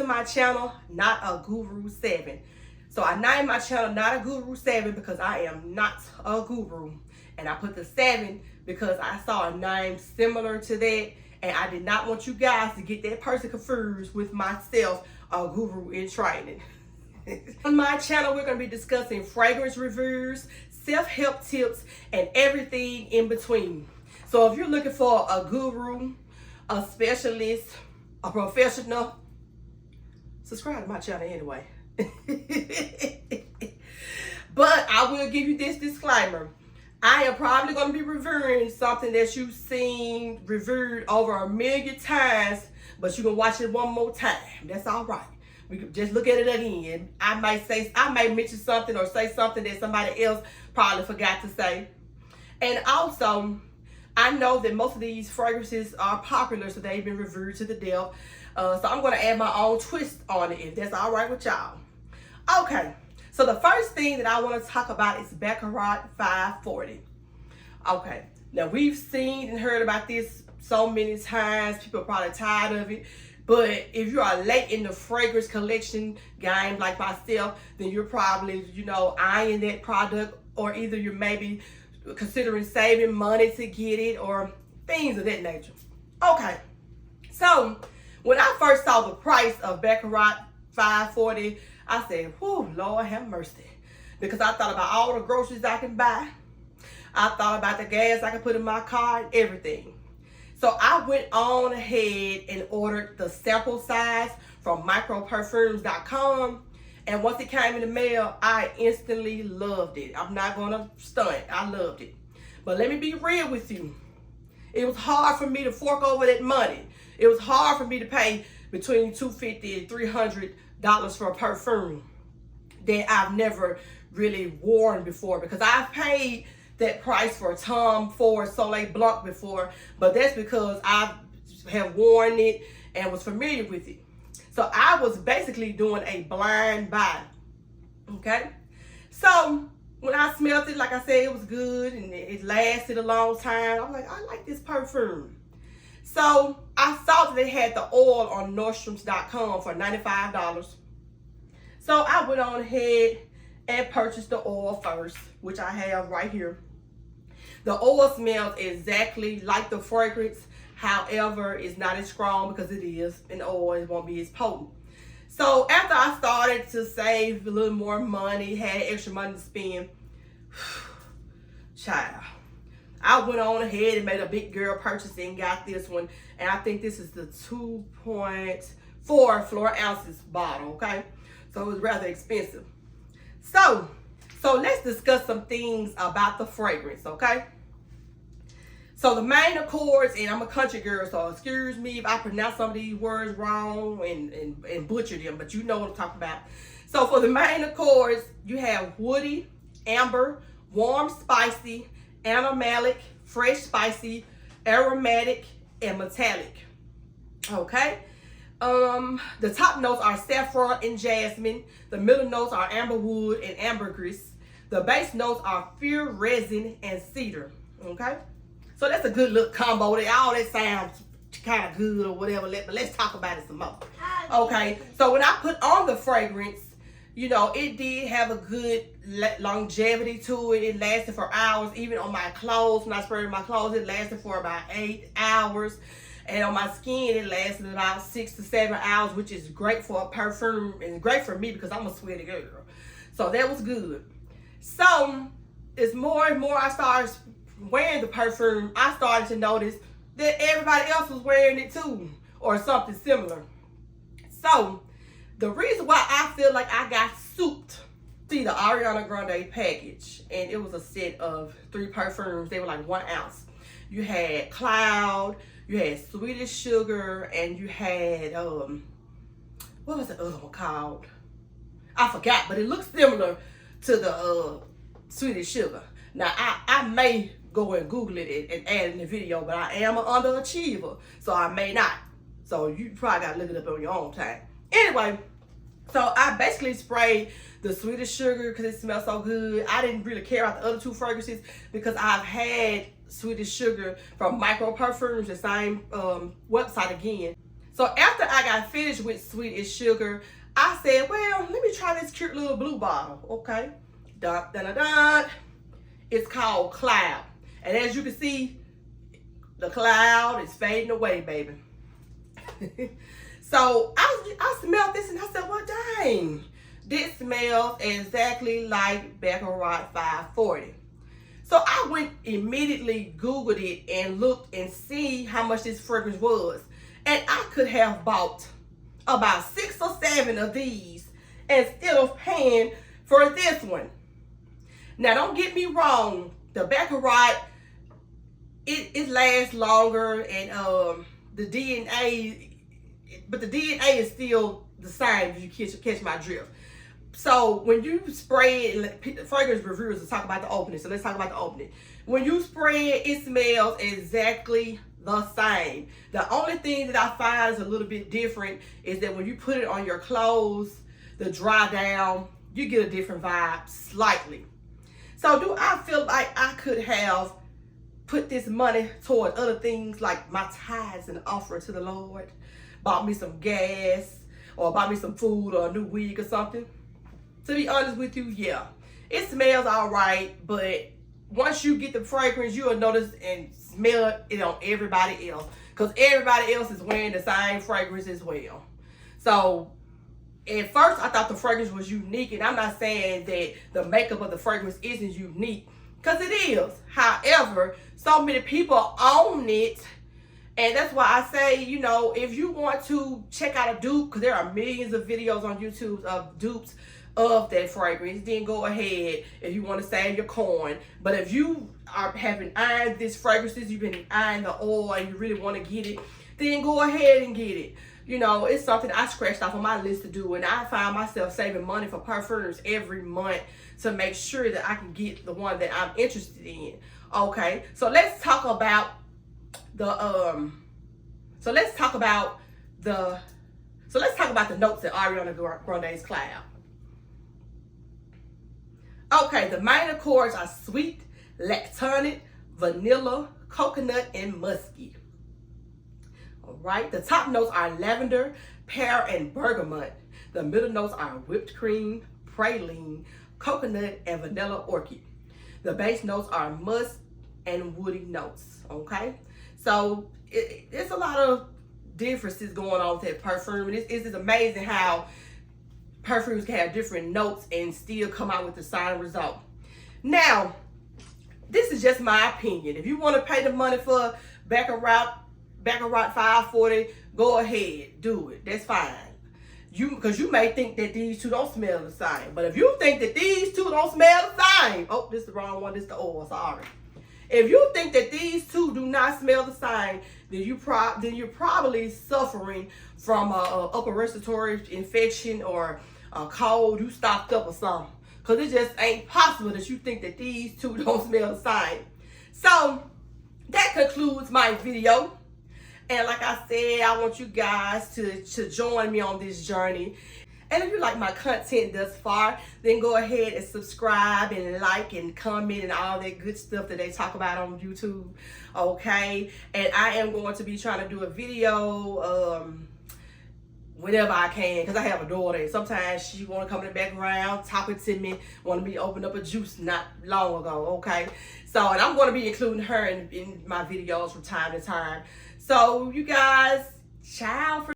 my channel Not a Guru 7. So I named my channel Not a Guru 7 because I am not a guru. And I put the 7 because I saw a name similar to that. And I did not want you guys to get that person confused with myself, a guru in training. On my channel, we're going to be discussing fragrance reviews, self-help tips, and everything in between. So if you're looking for a guru, a specialist, a professional, subscribe to my channel anyway. But I will give you this disclaimer. I am probably going to be reviewing something that you've seen reviewed over 1,000,000 times, but you can watch it one more time. That's all right. We can just look at it again. I may mention something or say something that somebody else probably forgot to say. And also, I know that most of these fragrances are popular, so they've been reviewed to the death. So I'm going to add my own twist on it, if that's all right with y'all. Okay, so the first thing that I want to talk about is Baccarat 540. Okay, now we've seen and heard about this so many times. People are probably tired of it. But if you are late in the fragrance collection game like myself, then you're probably, eyeing that product, or either you're maybe considering saving money to get it or things of that nature. Okay, so when I first saw the price of Baccarat 540, I said, whew, Lord have mercy. Because I thought about all the groceries I can buy. I thought about the gas I could put in my car and everything. So I went on ahead and ordered the sample size from microperfumes.com. And once it came in the mail, I instantly loved it. I'm not going to stunt. I loved it. But let me be real with you. It was hard for me to fork over that money. It was hard for me to pay between $250 and $300 for a perfume that I've never really worn before, because I've paid that price for Tom Ford Soleil Blanc before, but that's because I have worn it and was familiar with it. So I was basically doing a blind buy. Okay, so when I smelled it, like I said, it was good and it lasted a long time. I'm like, I like this perfume. So I saw that they had the oil on Nordstrom's.com for $95. So I went on ahead and purchased the oil first, which I have right here. The oil smells exactly like the fragrance. However, it's not as strong because it is an oil. It won't be as potent. So after I started to save a little more money, had extra money to spend, child, I went on ahead and made a big girl purchase and got this one. And I think this is the 2.4 floor ounces bottle, okay? So it was rather expensive. So let's discuss some things about the fragrance, okay? So the main accords, and I'm a country girl, so excuse me if I pronounce some of these words wrong and butcher them, but you know what I'm talking about. So for the main accords, you have woody, amber, warm, spicy, animalic, fresh, spicy, aromatic, and metallic. Okay. The top notes are saffron and jasmine. The middle notes are amberwood and ambergris. The base notes are fir, resin, and cedar. Okay. So that's a good little combo. All that sounds kind of good or whatever, but let's talk about it some more. Okay, so when I put on the fragrance, it did have a good longevity to it. It lasted for hours. Even on my clothes, when I sprayed my clothes, it lasted for about 8 hours. And on my skin, it lasted about 6 to 7 hours, which is great for a perfume and great for me because I'm a sweaty girl. So that was good. So as more and more I started wearing the perfume, I started to notice that everybody else was wearing it too, or something similar. So the reason why I feel like I got souped, see the Ariana Grande package, and it was a set of 3 perfumes. They were like 1 ounce. You had Cloud, you had Swedish Sugar, and you had what was the other one called? I forgot, but it looks similar to the Swedish Sugar. Now I may go and Google it and add in the video, but I am an underachiever, so I may not. So you probably gotta look it up on your own time. Anyway, so I basically sprayed the Swedish Sugar because it smells so good. I didn't really care about the other 2 fragrances because I've had Swedish Sugar from Micro Perfumes, the same website again. So after I got finished with Sweet as Sugar, I said, well, let me try this cute little blue bottle. Okay. Dun, dun, dun, dun. It's called Cloud. And as you can see, the cloud is fading away, baby. So I smelled this and I said, well, dang. This smells exactly like Baccarat 540. So I went immediately Googled it and looked and see how much this fragrance was. And I could have bought about 6 or 7 of these instead of paying for this one. Now, don't get me wrong. The Baccarat, it lasts longer, and the DNA, but the DNA is still the same, if you catch my drift. So when you spray it, fragrance reviewers will talk about the opening. So let's talk about the opening. When you spray it, it smells exactly the same. The only thing that I find is a little bit different is that when you put it on your clothes, the dry down, you get a different vibe slightly. So do I feel like I could have put this money toward other things like my tithes and offering to the Lord? Bought me some gas, or bought me some food, or a new wig or something? To be honest with you, yeah. It smells all right, but once you get the fragrance, you'll notice and smell it on everybody else. Because everybody else is wearing the same fragrance as well. So, at first, I thought the fragrance was unique. And I'm not saying that the makeup of the fragrance isn't unique. Because it is. However, so many people own it. And that's why I say, you know, if you want to check out a dupe, because there are millions of videos on YouTube of dupes of that fragrance, then go ahead if you want to save your coin. But if you have been eyeing this fragrances, you've been eyeing the oil, and you really want to get it, then go ahead and get it. You know, it's something I scratched off on my list to do, and I find myself saving money for perfumes every month to make sure that I can get the one that I'm interested in. Okay, so let's talk about the notes in Ariana Grande's Cloud. Okay, the main accords are sweet, lactonic, vanilla, coconut, and musky. All right, the top notes are lavender, pear, and bergamot. The middle notes are whipped cream, praline, coconut, and vanilla orchid. The base notes are musk and woody notes. Okay, so there's a lot of differences going on with that perfume. It's amazing how perfumes can have different notes and still come out with the same result. Now, this is just my opinion. If you want to pay the money for Baccarat 540, go ahead, do it. That's fine. Because you may think that these two don't smell the same. But if you think that these two don't smell the same, oh, this is the wrong one. This is the oil. Sorry. If you think that these two do not smell the same, then you're probably suffering from a upper respiratory infection or a cold. You stocked up or something. Because it just ain't possible that you think that these two don't smell the same. So that concludes my video. And like I said, I want you guys to join me on this journey. And if you like my content thus far, then go ahead and subscribe and like and comment and all that good stuff that they talk about on YouTube. Okay? And I am going to be trying to do a video whenever I can, because I have a daughter. And sometimes she want to come in the background talking to me, want me to open up a juice not long ago. Okay? So, and I'm going to be including her in my videos from time to time. So, you guys, ciao for